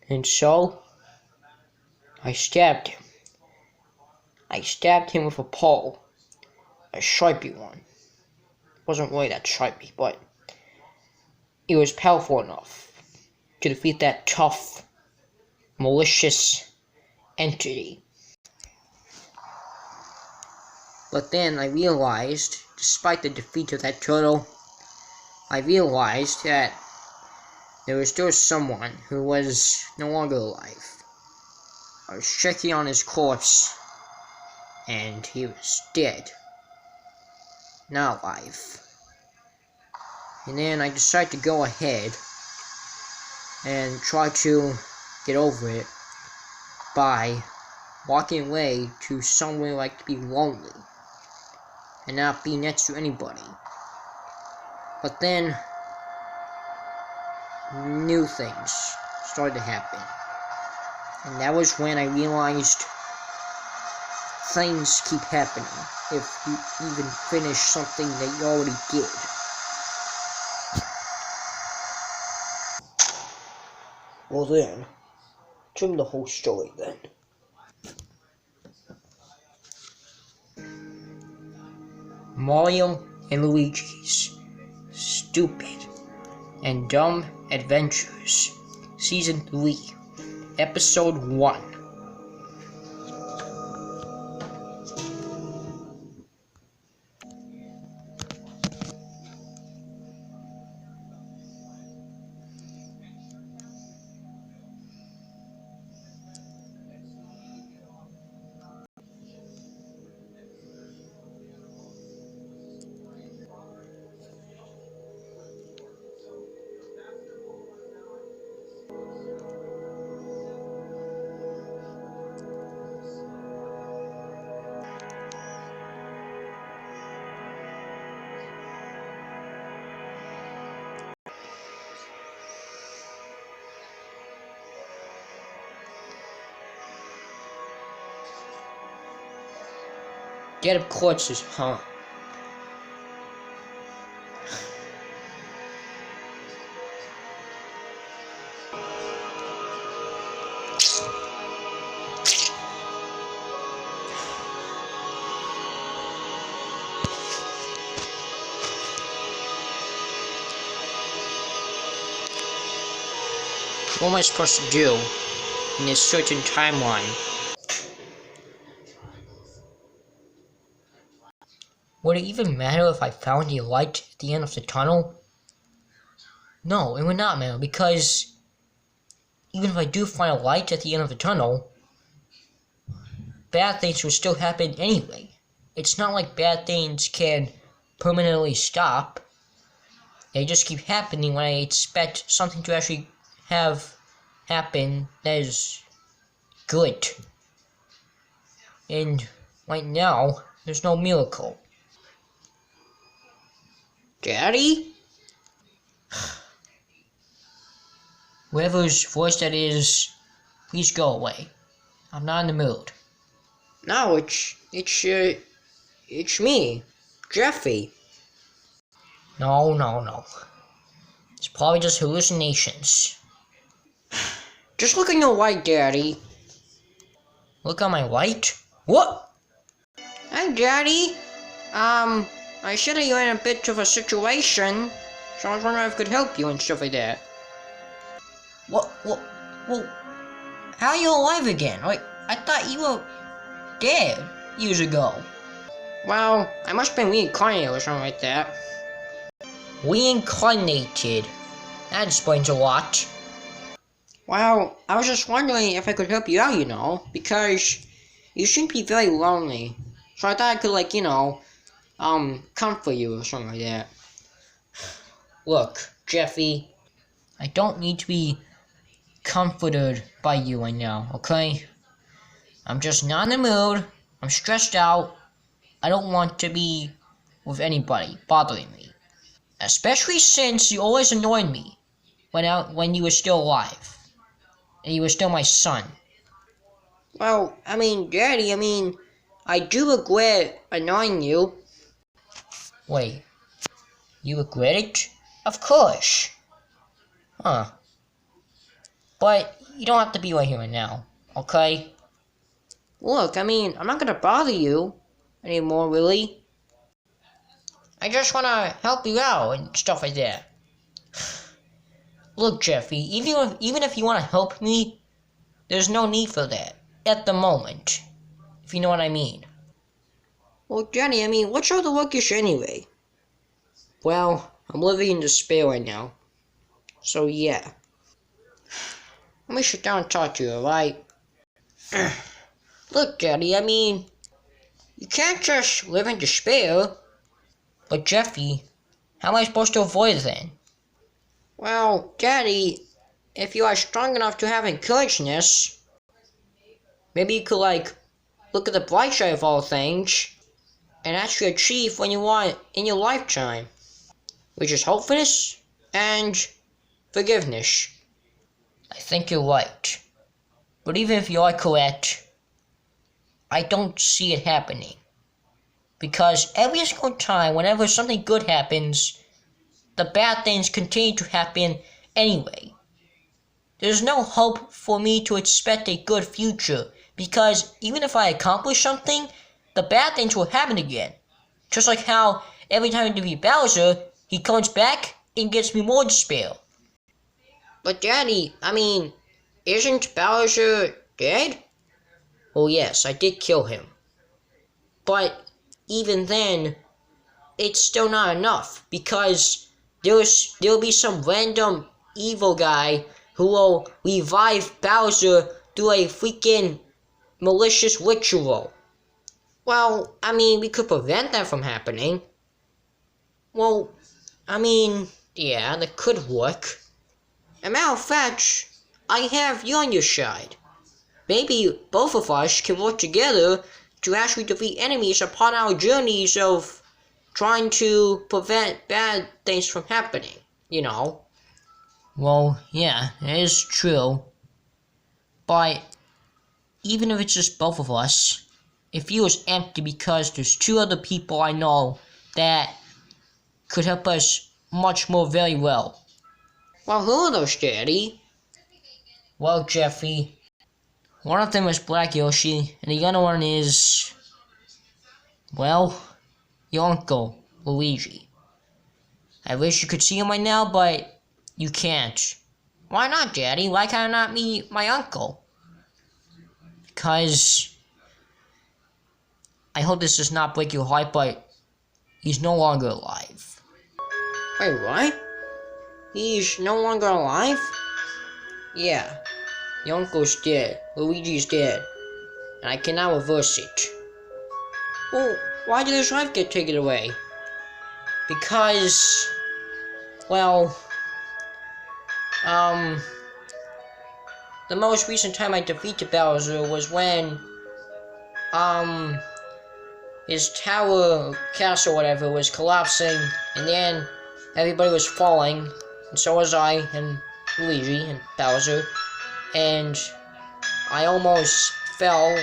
And so, I stabbed him. I stabbed him with a pole. A sharpie one. It wasn't really that sharpie, but it was powerful enough to defeat that tough, malicious entity. But then I realized, despite the defeat of that turtle, I realized that there was still someone who was no longer alive. I was checking on his corpse, and he was dead. Not alive. And then I decided to go ahead and try to get over it by walking away to somewhere like to be lonely and not be next to anybody. But then new things started to happen, and that was when I realized things keep happening if you even finish something that you already did. Well then, tell me the whole story then. Mario and Luigi's Stupid and Dumb Adventures, Season 3, Episode 1. Dead of corpses, huh? What am I supposed to do in this certain timeline? Would it even matter if I found a light at the end of the tunnel? No, it would not matter, because even if I do find a light at the end of the tunnel, bad things will still happen anyway. It's not like bad things can permanently stop. They just keep happening when I expect something to actually have happen that is good. And right now, there's no miracle. Daddy? Whoever's voice that is, please go away. I'm not in the mood. No, it's me, Jeffy. No. It's probably just hallucinations. Just look at your light, Daddy. Look at my light? What? Hi, Daddy. I said that you're in a bit of a situation, so I was wondering if I could help you and stuff like that. Well, how are you alive again? Like, I thought you were dead years ago. Well, I must have been reincarnated or something like that. Reincarnated? That explains a lot. Well, I was just wondering if I could help you out, because you seem to be very lonely. So I thought I could, comfort you or something like that. Look, Jeffy, I don't need to be comforted by you right now, okay? I'm just not in the mood. I'm stressed out. I don't want to be with anybody bothering me. Especially since you always annoyed me when you were still alive. And you were still my son. Well, Daddy, I do regret annoying you. Wait, you regret it? Of course. Huh. But you don't have to be right here and now, okay? Look, I mean, I'm not gonna bother you anymore, really. I just wanna help you out and stuff like that. Look, Jeffy, even if you wanna help me, there's no need for that at the moment, if you know what I mean. Well, Jenny, I mean, what's all the ruckus anyway? Well, I'm living in despair right now. So, yeah. Let me sit down and talk to you, alright? Look, Daddy, I mean, you can't just live in despair. But, Jeffy, how am I supposed to avoid it then? Well, Daddy, if you are strong enough to have encourageness, maybe you could, look at the bright side of all things and actually achieve what you want in your lifetime, which is hopefulness and forgiveness. I think you're right. But even if you are correct, I don't see it happening. Because every single time, whenever something good happens, the bad things continue to happen anyway. There's no hope for me to expect a good future, because even if I accomplish something, the bad things will happen again. Just like how every time I defeat Bowser, he comes back and gets me more despair. But Daddy, I mean, isn't Bowser dead? Oh yes, I did kill him. But even then, it's still not enough, because there'll be some random evil guy who will revive Bowser through a freaking malicious ritual. Well, I mean, we could prevent that from happening. Well, I mean, yeah, that could work. As a matter of fact, I have you on your side. Maybe both of us can work together to actually defeat enemies upon our journeys of trying to prevent bad things from happening, you know. Well, yeah, it is true. But even if it's just both of us, it feels empty because there's two other people I know that could help us much more very well. Well, who are those, Daddy? Well, Jeffy, one of them is Black Yoshi, and the other one is, well, your uncle, Luigi. I wish you could see him right now, but you can't. Why not, Daddy? Why can't I not meet my uncle? Because I hope this does not break your heart, but he's no longer alive. Wait, what? He's no longer alive? Yeah. Your uncle's dead. Luigi's dead. And I cannot reverse it. Well, why did his life get taken away? Because, well, the most recent time I defeated Bowser was when, his tower, castle, whatever, was collapsing, and then everybody was falling, and so was I, and Luigi, and Bowser, and I almost fell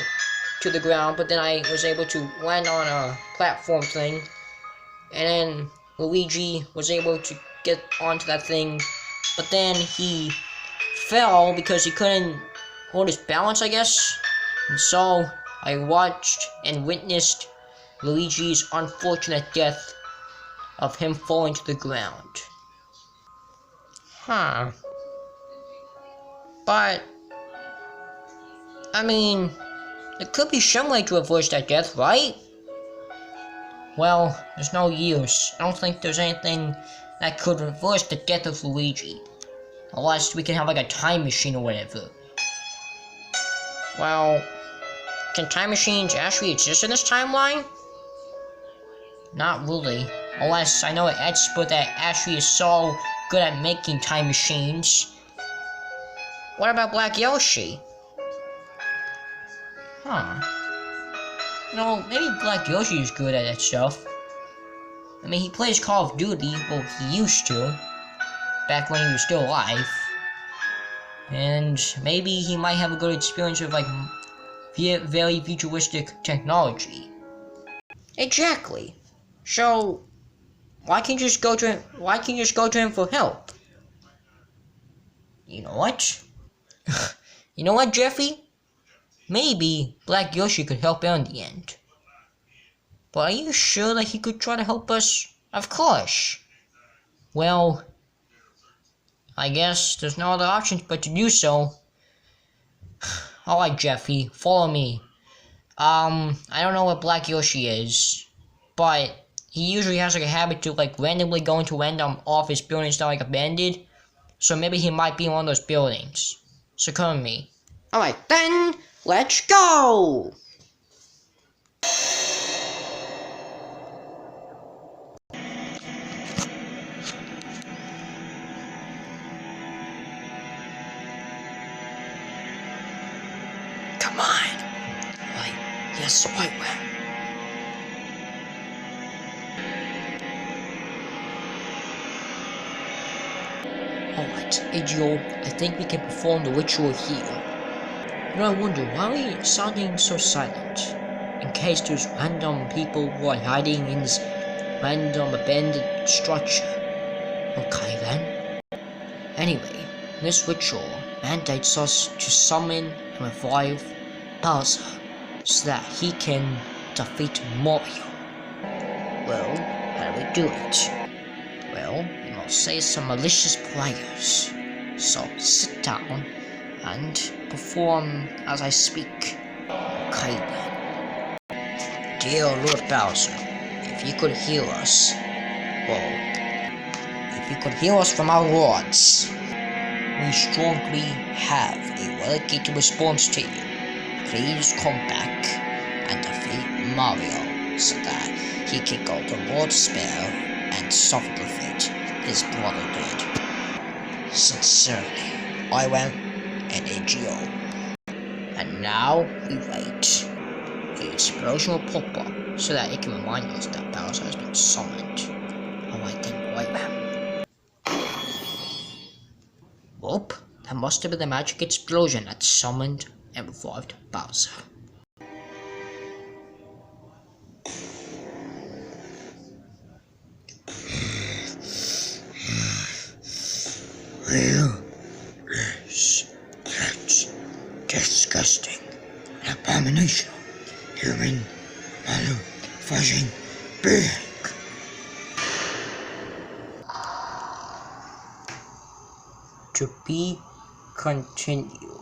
to the ground, but then I was able to land on a platform thing, and then Luigi was able to get onto that thing, but then he fell because he couldn't hold his balance, I guess, and so I watched and witnessed Luigi's unfortunate death of him falling to the ground. Huh. But, I mean, there could be some way to reverse that death, right? Well, there's no use. I don't think there's anything that could reverse the death of Luigi. Unless we can have like a time machine or whatever. Well, can time machines actually exist in this timeline? Not really. Unless I know an expert that actually is so good at making time machines. What about Black Yoshi? Huh. No, maybe Black Yoshi is good at that stuff. I mean, he plays Call of Duty, well, he used to, back when he was still alive. And maybe he might have a good experience with, like, very futuristic technology. Exactly. So, why can't you just go to him? Why can't you just go to him for help? You know what? You know what, Jeffy? Maybe Black Yoshi could help out in the end. But are you sure that he could try to help us? Of course. Well, I guess there's no other options but to do so. Alright, Jeffy, follow me. I don't know what Black Yoshi is, but he usually has like a habit to like randomly go into random office buildings that are like abandoned. So maybe he might be in one of those buildings. So come with me. Alright then, let's go! Come on. Right, yes, right way. Alright, Igio, I think we can perform the ritual here. You know, I wonder, why are we sounding so silent? In case there's random people who are hiding in this random abandoned structure. Okay then. Anyway, this ritual mandates us to summon and revive Bowser so that he can defeat Mario. Well, how do we do it? Well, we must say some malicious prayers. So sit down and perform as I speak. Okay then. Dear Lord Bowser, if you could heal us, if you could heal us from our wards, we strongly have a well-gated response to you. Please come back and defeat Mario so that he can go to Lord Spare and suffer the fate his brother did. Sincerely, I went and AGO. And now we wait. The explosion will pop up so that it can remind us that Bowser has been summoned. Alright then, wait then. Whoop, that must have been the magic explosion that summoned and revived Bowser. Yes, that's disgusting. An abomination. Human, fuzzing, big. To be continued.